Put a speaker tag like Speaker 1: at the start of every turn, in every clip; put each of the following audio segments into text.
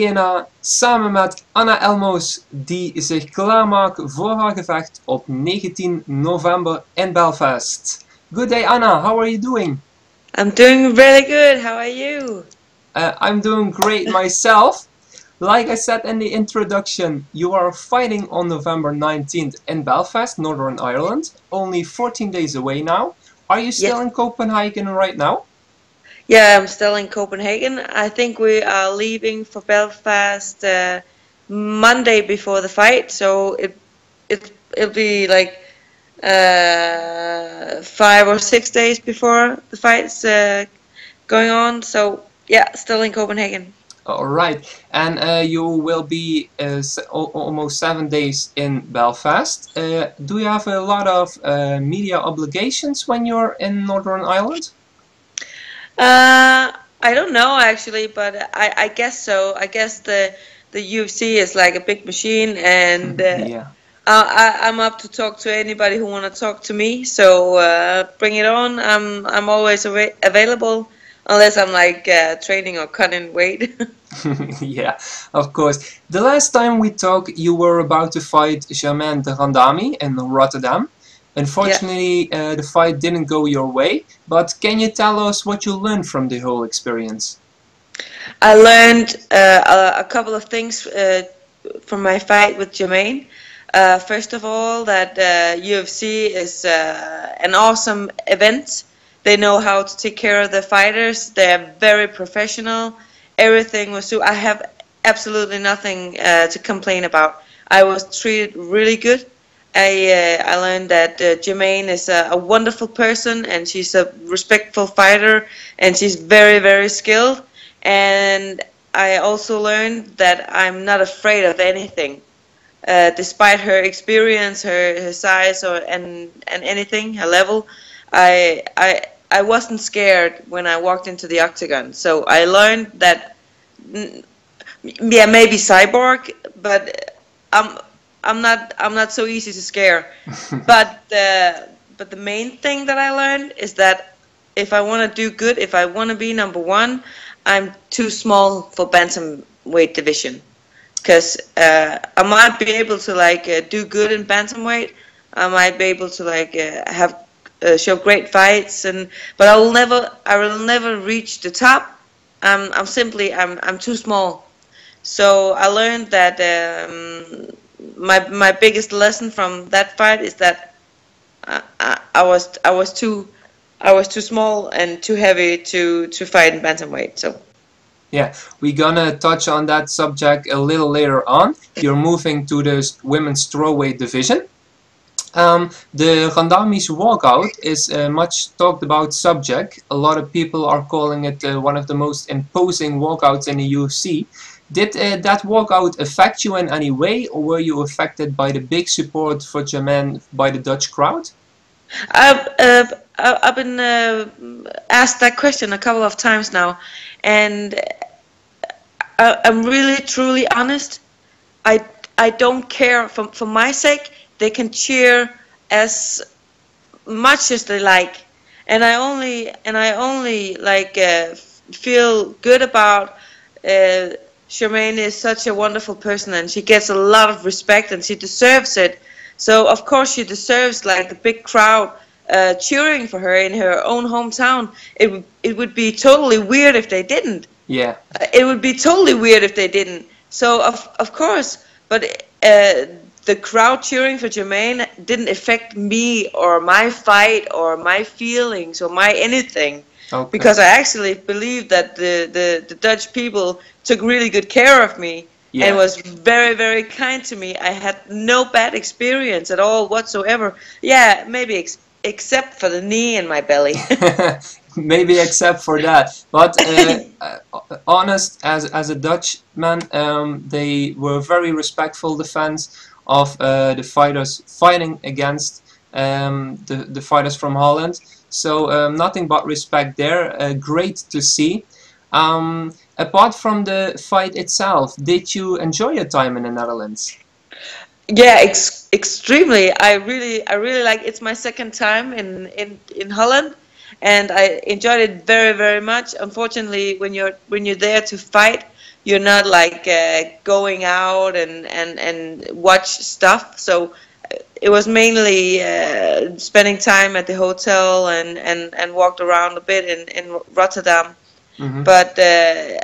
Speaker 1: DNA samen met Anna Elmose, die zich klaarmaakt voor haar gevecht op 19 november in Belfast. Good day, Anna. How are you doing?
Speaker 2: I'm doing really good. How are you?
Speaker 1: I'm doing great myself. Like I said in the introduction, you are fighting on November 19th in Belfast, Northern Ireland. Only 14 days away now. Are you still in Copenhagen right now?
Speaker 2: Yeah, I'm still in Copenhagen. I think we are leaving for Belfast Monday before the fight, so it'll be like 5 or 6 days before the fight's going on. So yeah, still in Copenhagen.
Speaker 1: All right, and you will be almost 7 days in Belfast. Do you have a lot of media obligations when you're in Northern Ireland?
Speaker 2: I don't know actually, but I guess so. I guess the UFC is like a big machine, and
Speaker 1: yeah.
Speaker 2: I'm up to talk to anybody who want to talk to me. So bring it on. I'm always available, unless I'm like training or cutting weight.
Speaker 1: Yeah, of course. The last time we talked, you were about to fight Joanne Calderwood in Rotterdam. Unfortunately, the fight didn't go your way, but can you tell us what you learned from the whole experience?
Speaker 2: I learned a couple of things from my fight with Joanne. First of all, that UFC is an awesome event. They know how to take care of the fighters. They're very professional. Everything was I have absolutely nothing to complain about. I was treated really good. I learned that Joanne is a wonderful person, and she's a respectful fighter, and she's very, very skilled. And I also learned that I'm not afraid of anything, despite her experience, her size, and anything, her level. I wasn't scared when I walked into the Octagon. So I learned that, yeah, maybe cyborg, but I'm not so easy to scare. but the main thing that I learned is that if I want to do good, if I want to be number one, I'm too small for bantamweight division. Because I might be able to like do good in bantamweight. I might be able to like have show great fights, but I will never reach the top. I'm too small. So I learned that my biggest lesson from that fight is that I was too small and too heavy to fight in bantamweight. So
Speaker 1: yeah, we're gonna touch on that subject a little later on. You're moving to the women's strawweight division. The Calderwood's walkout is a much talked about subject. A lot of people are calling it one of the most imposing walkouts in the UFC. Did that walkout affect you in any way, or were you affected by the big support for Joanne by the Dutch crowd?
Speaker 2: I've been asked that question a couple of times now, and I'm really truly honest. I don't care. For my sake, they can cheer as much as they like, and I only like feel good about. Joanne is such a wonderful person, and she gets a lot of respect, and she deserves it. So of course she deserves like a big crowd cheering for her in her own hometown. It would be totally weird if they didn't.
Speaker 1: Yeah.
Speaker 2: It would be totally weird if they didn't. So of course, but the crowd cheering for Joanne didn't affect me or my fight or my feelings or my anything. Okay. Because I actually believe that the Dutch people took really good care of me, yeah, and was very, very kind to me. I had no bad experience at all whatsoever. Yeah, maybe except for the knee in my belly.
Speaker 1: Maybe except for that. But honest, as a Dutchman, they were very respectful, the fans of the fighters fighting against the fighters from Holland. So nothing but respect there. Great to see. Apart from the fight itself, did you enjoy your time in the Netherlands?
Speaker 2: Yeah, extremely. I really like. It's my second time in Holland, and I enjoyed it very, very much. Unfortunately, when you're there to fight, you're not like going out and watch stuff. So it was mainly spending time at the hotel and walked around a bit in Rotterdam.
Speaker 1: Mm-hmm.
Speaker 2: But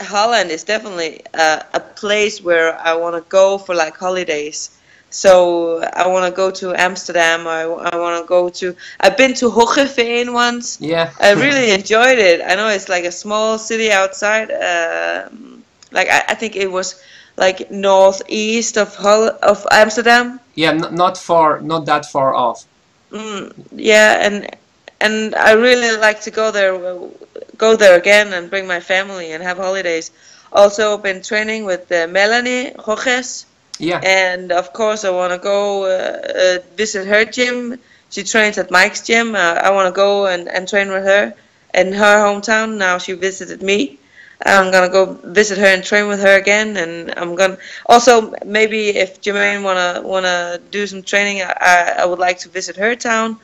Speaker 2: Holland is definitely a place where I want to go for like holidays. So I want to go to Amsterdam. I want to go to. I've been to Hoogeveen once.
Speaker 1: Yeah.
Speaker 2: I really enjoyed it. I know it's like a small city outside. Like I think it was like northeast of Amsterdam.
Speaker 1: Yeah, not that far off.
Speaker 2: Yeah, and I really like to go there again and bring my family and have holidays. Also been training with Melanie Roges.
Speaker 1: Yeah.
Speaker 2: And of course I want to go visit her gym. She trains at Mike's gym. I want to go and train with her in her hometown. Now she visited me. I'm gonna go visit her and train with her again. And I'm gonna also, maybe if Jermaine wanna do some training, I would like to visit her town.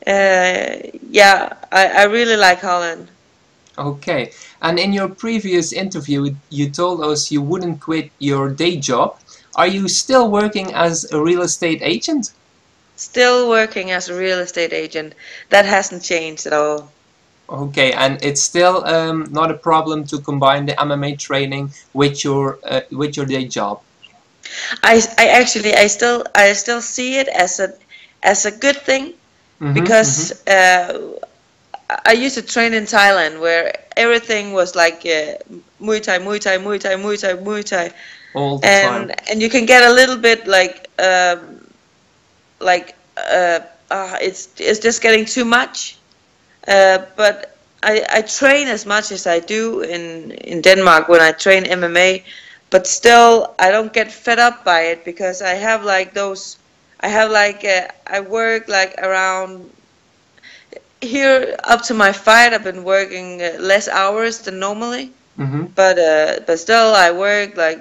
Speaker 2: Yeah, I really like Holland.
Speaker 1: Okay. And in your previous interview, you told us you wouldn't quit your day job. Are you still working as a real estate agent?
Speaker 2: Still working as a real estate agent. That hasn't changed at all.
Speaker 1: Okay, and it's still not a problem to combine the MMA training with your day job.
Speaker 2: I still see it as a good thing, because I used to train in Thailand where everything was like Muay Thai, Muay Thai, Muay Thai, Muay Thai, Muay Thai.
Speaker 1: All the time.
Speaker 2: And you can get a little bit like it's just getting too much. But I train as much as I do in Denmark when I train MMA, but still I don't get fed up by it, because I have like those. I work like around here up to my fight. I've been working less hours than normally, but still I work like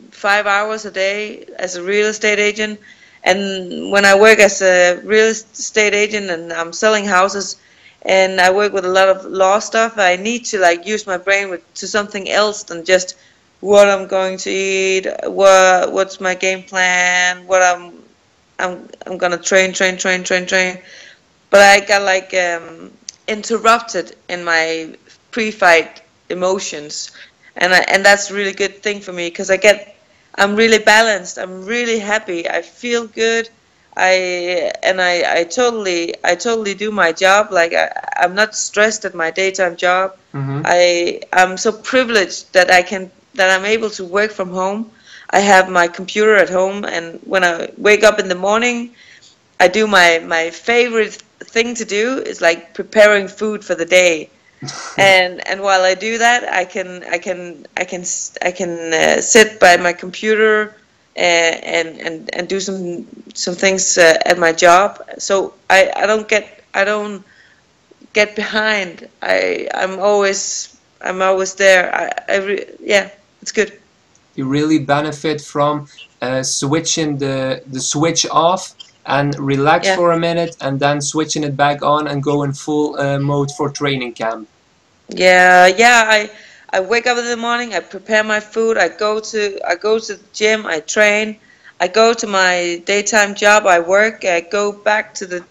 Speaker 2: 5 hours a day as a real estate agent. And when I work as a real estate agent and I'm selling houses and I work with a lot of law stuff, I need to like use my brain to something else than just what I'm going to eat, what's my game plan, what I'm gonna train. But I got like interrupted in my pre-fight emotions, and that's a really good thing for me, because I'm really balanced. I'm really happy. I feel good. I totally do my job. Like I'm not stressed at my daytime job. I'm so privileged that I'm able to work from home. I have my computer at home, and when I wake up in the morning, I do my favorite thing to do is like preparing food for the day. and while I do that, I can sit by my computer and do some things at my job. So I don't get behind. I'm always there. Yeah, it's good.
Speaker 1: You really benefit from switching the switch off and relax for a minute, and then switching it back on and go in full mode for training camp.
Speaker 2: Yeah. I wake up in the morning. I prepare my food. I go to the gym. I train. I go to my daytime job. I work. I go back to the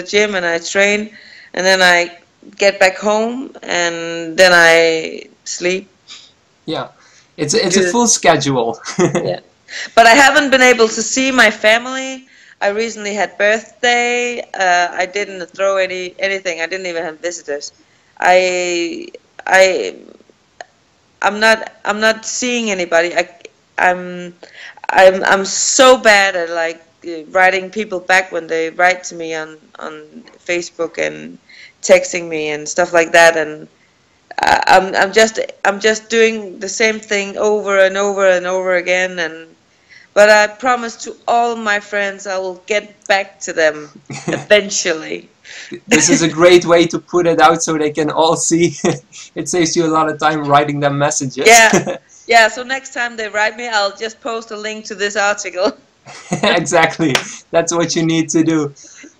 Speaker 2: gym and I train, and then I get back home and then I sleep.
Speaker 1: Yeah, it's a full schedule.
Speaker 2: Yeah, but I haven't been able to see my family. I recently had birthday. I didn't throw anything. I didn't even have visitors. I'm not seeing anybody. I'm so bad at like writing people back when they write to me on Facebook and texting me and stuff like that, and I'm just doing the same thing over and over and over again. But I promise to all my friends I will get back to them eventually.
Speaker 1: This is a great way to put it out so they can all see. It saves you a lot of time writing them messages.
Speaker 2: Yeah. So next time they write me, I'll just post a link to this article.
Speaker 1: Exactly. That's what you need to do.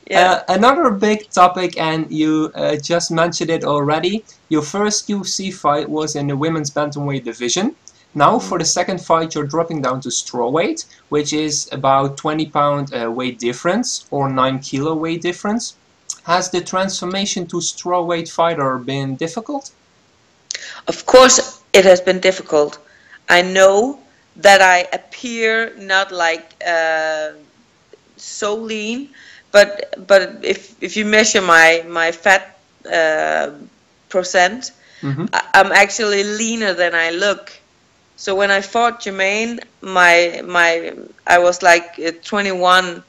Speaker 2: Yeah.
Speaker 1: Another big topic, and you just mentioned it already. Your first UFC fight was in the women's bantamweight division. Now for the second fight, you're dropping down to strawweight, which is about 20-pound weight difference or 9 kilo weight difference. Has the transformation to strawweight fighter been difficult?
Speaker 2: Of course, it has been difficult. I know that I appear not like so lean, but if you measure my fat percent, I'm actually leaner than I look. So when I fought Jermaine, I was like 21%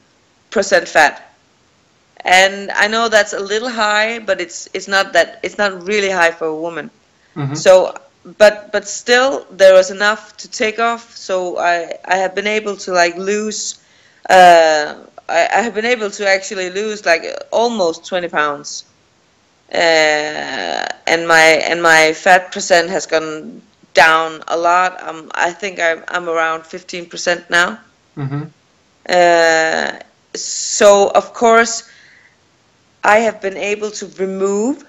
Speaker 2: fat, and I know that's a little high, but it's not really high for a woman. So, but still, there was enough to take off. So I have been able to like lose. I have been able to actually lose like almost 20 pounds, and my fat percent has gone down a lot. I think I'm around 15% now. So of course, I have been able to remove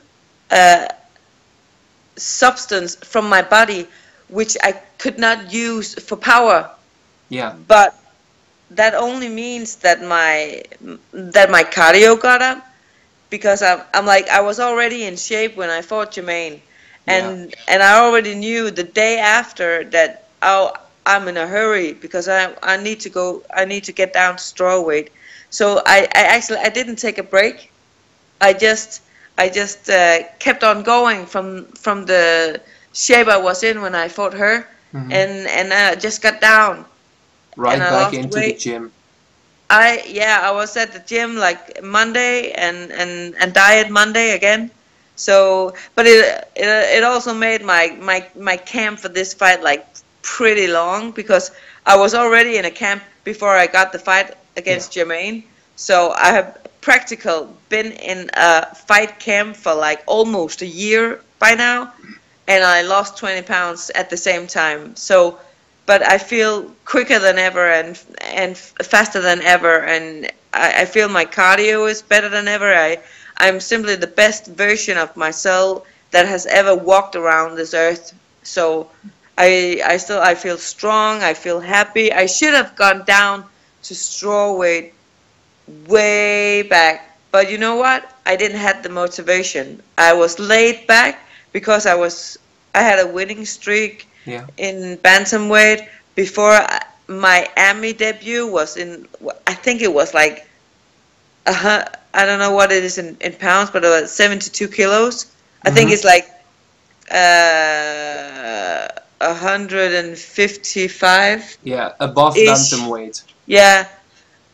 Speaker 2: substance from my body which I could not use for power.
Speaker 1: Yeah.
Speaker 2: But that only means that my cardio got up, because I'm like, I was already in shape when I fought Jermaine, and I already knew the day after that I'm in a hurry because I need to get down to strawweight. So I didn't take a break. I just kept on going from the shape I was in when I fought her, and I just got down.
Speaker 1: Right back into the gym.
Speaker 2: I was at the gym like Monday and diet Monday again. So, but it also made my camp for this fight like pretty long, because I was already in a camp before I got the fight against Jermaine. So I have been in a fight camp for like almost a year by now, and I lost 20 pounds at the same time. So, but I feel quicker than ever and faster than ever, and I feel my cardio is better than ever. I'm simply the best version of myself that has ever walked around this earth. So I feel strong, I feel happy. I should have gone down to strawweight way back, but you know what? I didn't have the motivation. I was laid back because I had a winning streak in bantamweight. Before my Army debut was in, I think it was like I don't know what it is in pounds, but it was 72 kilos. I think it's like 155.
Speaker 1: Yeah, above bantamweight.
Speaker 2: Yeah,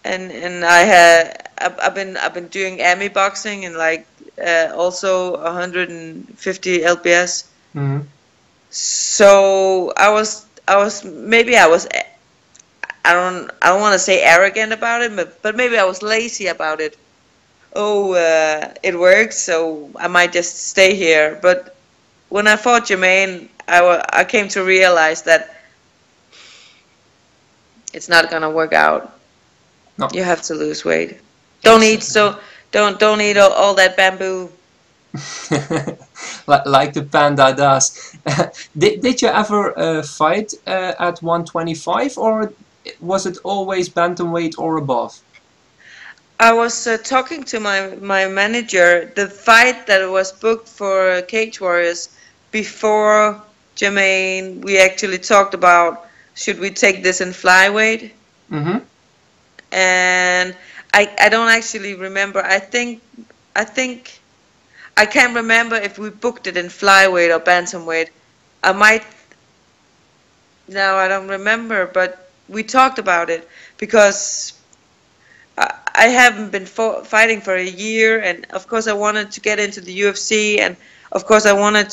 Speaker 2: and I've been doing Army boxing and like also 150 lbs. So I don't want to say arrogant about it, but maybe I was lazy about it. It works, so I might just stay here. But when I fought Jermaine, I came to realize that it's not gonna work out.
Speaker 1: No.
Speaker 2: You have to lose weight. Don't eat all that bamboo.
Speaker 1: like the panda does. Did you ever fight at 125, or was it always bantamweight or above?
Speaker 2: I was talking to my manager. The fight that was booked for Cage Warriors before Jermaine, we actually talked about, should we take this in flyweight? And I don't actually remember. I think I can't remember if we booked it in flyweight or bantamweight. I don't remember, but we talked about it because I haven't been fighting for a year, and of course I wanted to get into the UFC, and of course I wanted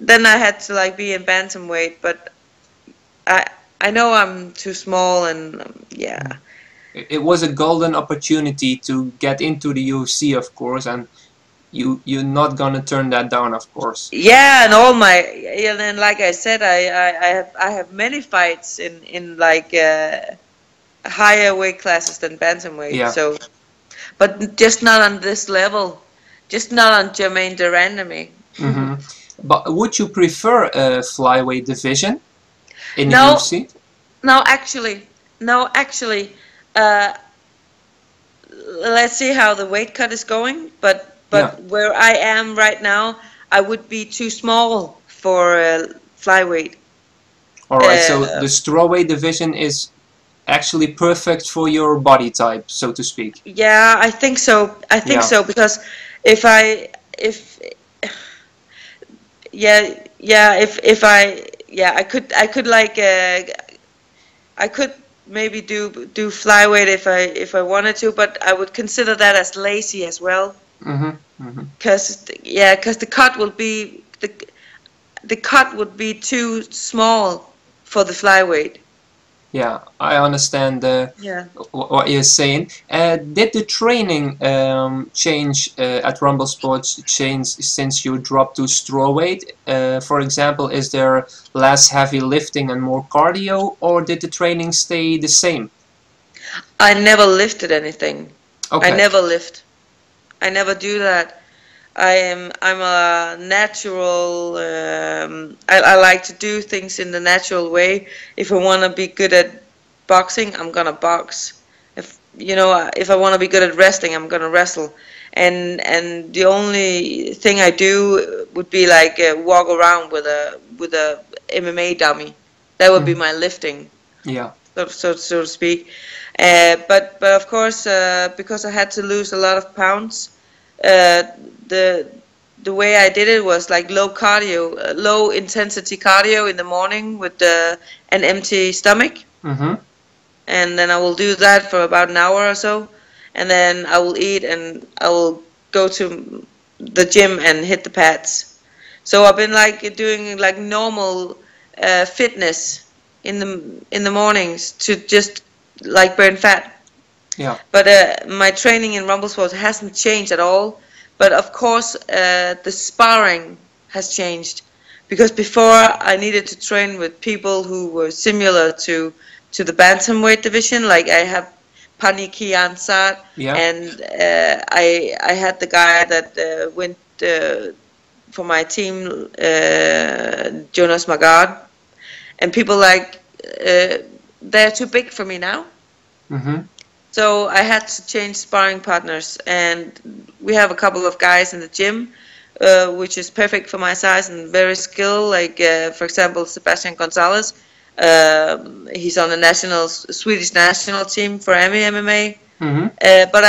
Speaker 2: then I had to like be in bantamweight, but I know I'm too small, and
Speaker 1: It was a golden opportunity to get into the UFC, of course, and you're not gonna turn that down, of course.
Speaker 2: Yeah, and like I said, I have many fights in like higher weight classes than bantamweight.
Speaker 1: Yeah.
Speaker 2: So, but just not on this level, just not on Jermaine Durandamy.
Speaker 1: But would you prefer a flyweight division in the
Speaker 2: No,
Speaker 1: UFC?
Speaker 2: no, actually, let's see how the weight cut is going. But
Speaker 1: Yeah.
Speaker 2: where I am right now, I would be too small for flyweight.
Speaker 1: All right. So
Speaker 2: Uh,
Speaker 1: the strawweight division is actually perfect for your body type, so to speak.
Speaker 2: yeah, I think so. I think
Speaker 1: Yeah.
Speaker 2: so because if I could like I could maybe do flyweight if I wanted to, but I would consider that as lazy as well.
Speaker 1: Mm-hmm. Mm-hmm.
Speaker 2: Because the cut would be too small for the flyweight.
Speaker 1: Yeah, I understand
Speaker 2: Yeah.
Speaker 1: what you're saying. Did the training change at Rumble Sports change since you dropped to strawweight? For example, is there less heavy lifting and more cardio, or did the training stay the same?
Speaker 2: I never lifted anything.
Speaker 1: Okay.
Speaker 2: I never lift. I never do that. I'm a natural. I like to do things in the natural way. If I want to be good at boxing, I'm gonna box. If I want to be good at wrestling, I'm gonna wrestle. And the only thing I do would be like walk around with a MMA dummy. That would be my lifting,
Speaker 1: Yeah.
Speaker 2: so to speak. But of course, because I had to lose a lot of pounds. The way I did it was like low cardio, low intensity cardio in the morning with an empty stomach,
Speaker 1: Mm-hmm.
Speaker 2: and then I will do that for about an hour or so, and then I will eat and I will go to the gym and hit the pads. So I've been like doing like normal fitness in the mornings to just like burn fat.
Speaker 1: Yeah.
Speaker 2: But my training in Rumble Sports hasn't changed at all. But of course, the sparring has changed, because before I needed to train with people who were similar to the bantamweight division. Like I have Paniki Ansat,
Speaker 1: Yeah.
Speaker 2: and I had the guy that went for my team, Jonas Magard, and people like they're too big for me now.
Speaker 1: Mm-hmm.
Speaker 2: So I had to change sparring partners, and we have a couple of guys in the gym, which is perfect for my size and very skilled. Like for example, Sebastian Gonzalez, he's on the Swedish national team for MMA.
Speaker 1: Mm-hmm.
Speaker 2: But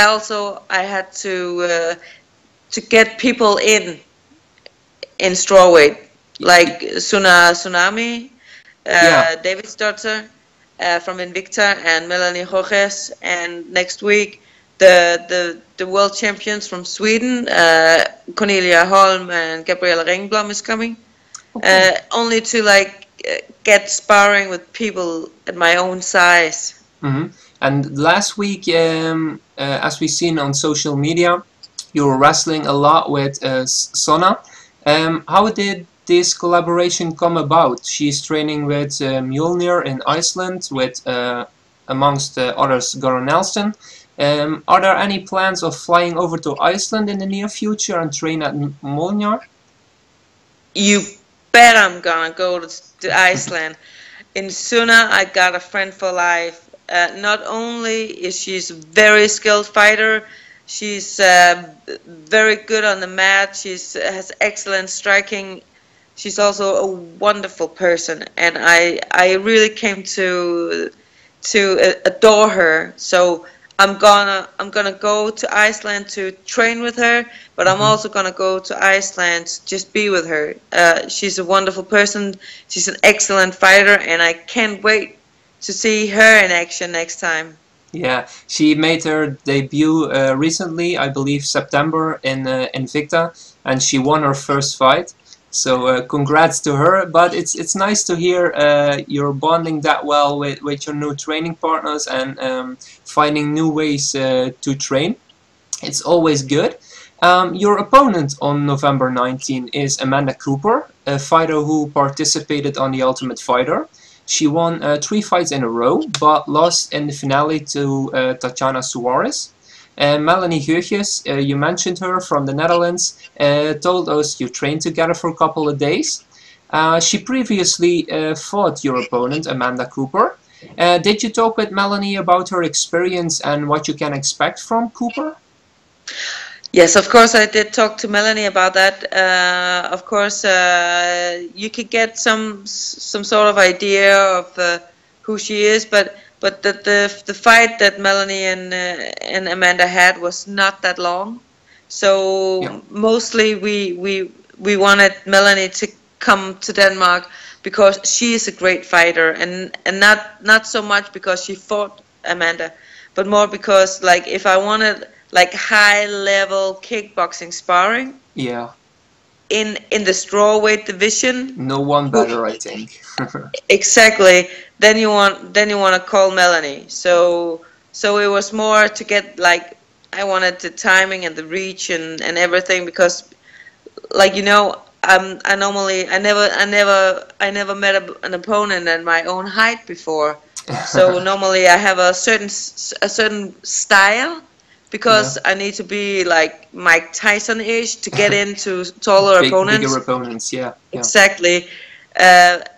Speaker 2: I had to get people in strawweight, like Tsunami, David Stotzer. From Invicta, and Melanie Rojes, and next week the world champions from Sweden, Cornelia Holm and Gabriella Ringblom is coming. Okay. Only to like get sparring with people at my own size.
Speaker 1: Mm-hmm. And last week, as we've seen on social media, you were wrestling a lot with Sona. How did this collaboration come about? She's training with Mjolnir in Iceland, with amongst others Goran Nelson. Are there any plans of flying over to Iceland in the near future and train at Mjolnir?
Speaker 2: You bet I'm gonna go to Iceland. In Suna, I got a friend for life. Not only is she a very skilled fighter, she's very good on the mat. She has excellent striking. She's also a wonderful person, and I really came to adore her. So I'm gonna go to Iceland to train with her, but I'm also gonna go to Iceland to just be with her. She's a wonderful person. She's an excellent fighter, and I can't wait to see her in action next time.
Speaker 1: Yeah, she made her debut recently, I believe September in Invicta, and she won her first fight. So congrats to her. But it's nice to hear you're bonding that well with your new training partners and finding new ways to train. It's always good. Your opponent on November 19 is Amanda Cooper, a fighter who participated on The Ultimate Fighter. She won 3 fights in a row, but lost in the finale to Tatiana Suarez. Melanie Geurtjes, you mentioned her from the Netherlands, told us you trained together for a couple of days. She previously fought your opponent, Amanda Cooper. Did you talk with Melanie about her experience and what you can expect from Cooper?
Speaker 2: Yes, of course I did talk to Melanie about that. Of course, you could get some sort of idea of who she is, but the fight that Melanie and Amanda had was not that long. So yeah. Mostly we wanted Melanie to come to Denmark because she is a great fighter, and not so much because she fought Amanda, but more because like if I wanted like high level kickboxing sparring,
Speaker 1: yeah,
Speaker 2: in the strawweight division,
Speaker 1: no one better, I think.
Speaker 2: Exactly. Then you want to call Melanie. So it was more to get like I wanted the timing and the reach and everything, because like, you know, I never met an opponent at my own height before. So normally I have a certain style, because yeah. I need to be like Mike Tyson-ish to get into taller opponents.
Speaker 1: Bigger opponents, yeah.
Speaker 2: Exactly. But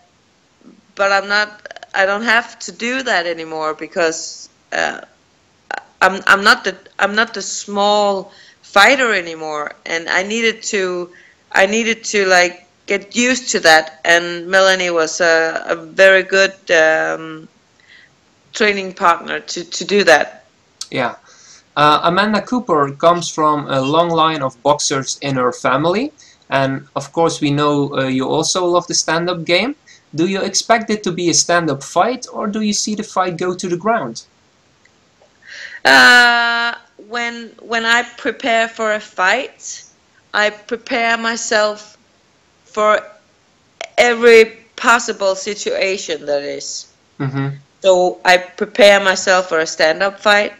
Speaker 2: I don't have to do that anymore, because I'm not the small fighter anymore, and I needed to like get used to that. And Melanie was a very good training partner to do that.
Speaker 1: Yeah. Amanda Cooper comes from a long line of boxers in her family, and of course we know you also love the stand-up game. Do you expect it to be a stand-up fight, or do you see the fight go to the ground?
Speaker 2: When I prepare for a fight, I prepare myself for every possible situation that is. Mm-hmm. So I prepare myself for a stand-up fight.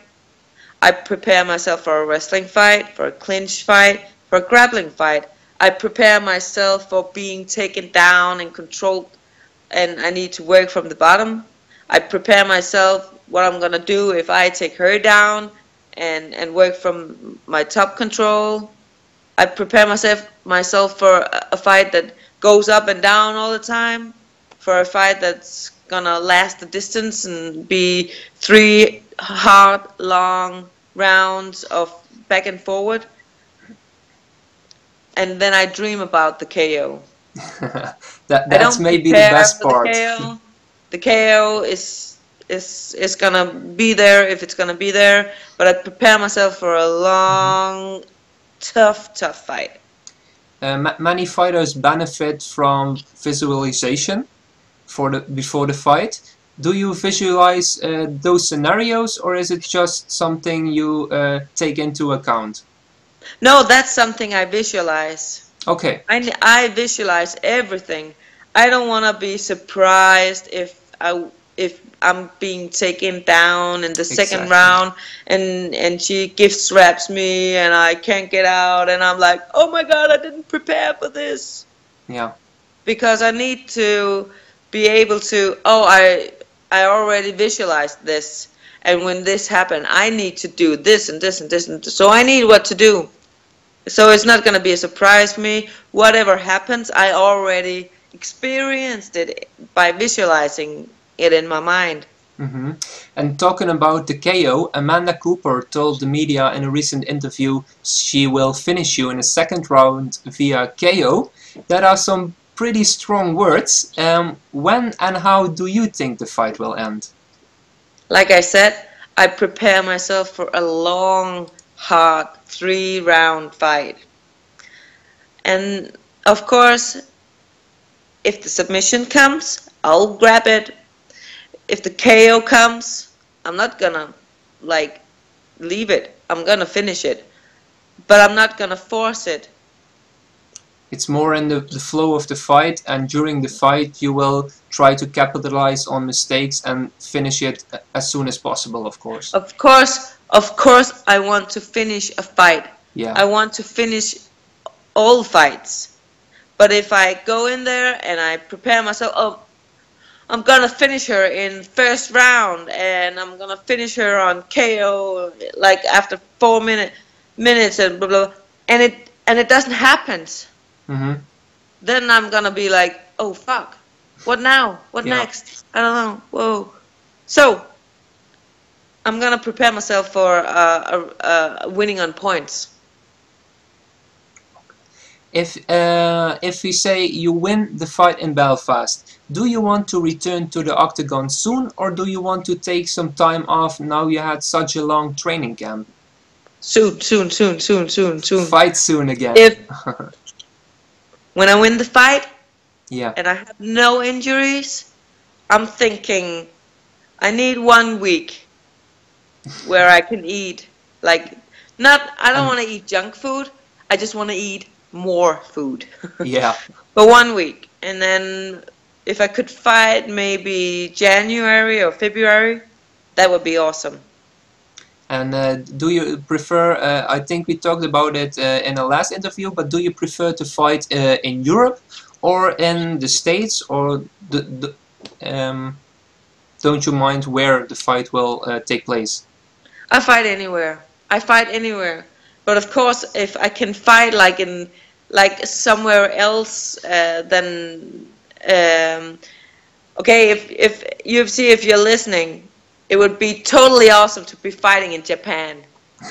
Speaker 2: I prepare myself for a wrestling fight, for a clinch fight, for a grappling fight. I prepare myself for being taken down and controlled, and I need to work from the bottom. I prepare myself what I'm going to do if I take her down and work from my top control. I prepare myself for a fight that goes up and down all the time, for a fight that's going to last the distance and be 3 hard, long rounds of back and forward. And then I dream about the KO.
Speaker 1: That's maybe the best part.
Speaker 2: The KO is gonna be there if it's gonna be there, but I prepare myself for a long, tough fight.
Speaker 1: Many fighters benefit from visualization before the fight. Do you visualize those scenarios, or is it just something you take into account?
Speaker 2: No, that's something I visualize.
Speaker 1: Okay.
Speaker 2: I visualize everything. I don't want to be surprised if I'm being taken down in the second round and she gift straps me and I can't get out, and I'm like, oh my God, I didn't prepare for this.
Speaker 1: Yeah. Because
Speaker 2: I need to be able to, I already visualized this, and when this happened, I need to do this and this and this, and so I need what to do. So it's not going to be a surprise for me. Whatever happens, I already experienced it by visualizing it in my mind.
Speaker 1: Mm-hmm. And talking about the KO, Amanda Cooper told the media in a recent interview she will finish you in the second round via KO. That are some pretty strong words. When and how do you think the fight will end?
Speaker 2: Like I said, I prepare myself for a long, hard 3-round fight. And of course, if the submission comes, I'll grab it. If the KO comes, I'm not gonna like leave it. I'm gonna finish it, but I'm not gonna force it.
Speaker 1: It's more in the flow of the fight, and during the fight you will try to capitalize on mistakes and finish it as soon as possible, of course.
Speaker 2: Of course I want to finish a fight.
Speaker 1: Yeah.
Speaker 2: I want to finish all fights. But if I go in there and I prepare myself, I'm gonna finish her in first round, and I'm gonna finish her on KO like after 4 minutes and blah blah, and it doesn't happen. Then I'm gonna be like, oh fuck, what now? What next? I don't know. Whoa. So I'm gonna prepare myself for winning on points.
Speaker 1: If we say you win the fight in Belfast, do you want to return to the Octagon soon, or do you want to take some time off now you had such a long training camp?
Speaker 2: Soon.
Speaker 1: Fight soon again.
Speaker 2: When I win the fight,
Speaker 1: yeah,
Speaker 2: and I have no injuries, I'm thinking I need 1 week where I can eat I don't want to eat junk food. I just want to eat more food.
Speaker 1: Yeah.
Speaker 2: For 1 week, and then if I could fight maybe January or February, that would be awesome.
Speaker 1: And do you prefer, I think we talked about it in the last interview, but do you prefer to fight in Europe or in the States, or don't you mind where the fight will take place?
Speaker 2: I fight anywhere. But of course, if I can fight like somewhere else, then okay. If UFC, if you're listening, it would be totally awesome to be fighting in Japan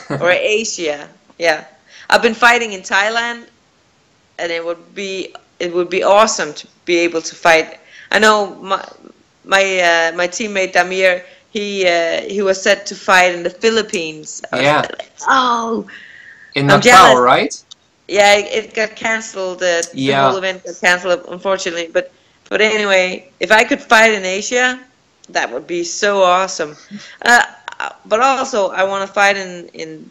Speaker 2: or Asia. Yeah, I've been fighting in Thailand, and it would be awesome to be able to fight. I know my teammate Damir. He was set to fight in the Philippines.
Speaker 1: Yeah.
Speaker 2: Oh.
Speaker 1: In Macau, right?
Speaker 2: Yeah, it got cancelled. The whole event got cancelled, unfortunately. But anyway, if I could fight in Asia, that would be so awesome. But also, I want to fight in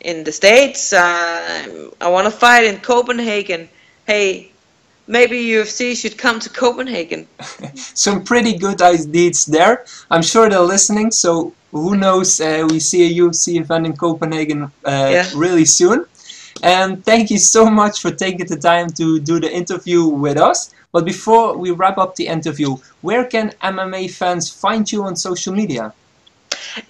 Speaker 2: the States. I want to fight in Copenhagen. Hey, maybe UFC should come to Copenhagen.
Speaker 1: Some pretty good ideas there. I'm sure they're listening. So who knows? We see a UFC event in Copenhagen really soon. And thank you so much for taking the time to do the interview with us. But before we wrap up the interview, where can MMA fans find you on social media?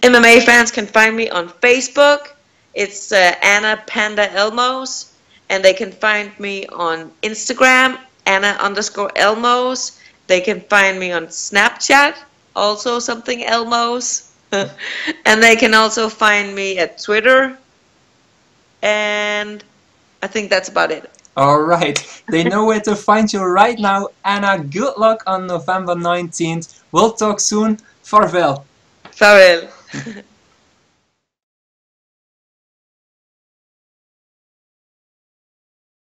Speaker 2: MMA fans can find me on Facebook. It's Anna Panda Elmose. And they can find me on Instagram, Anna_Elmose. They can find me on Snapchat, also something Elmose. And they can also find me at Twitter. And I think that's about it.
Speaker 1: Alright, they know where to find you right now. Anna, good luck on November 19th. We'll talk soon. Farewell.
Speaker 2: Farewell.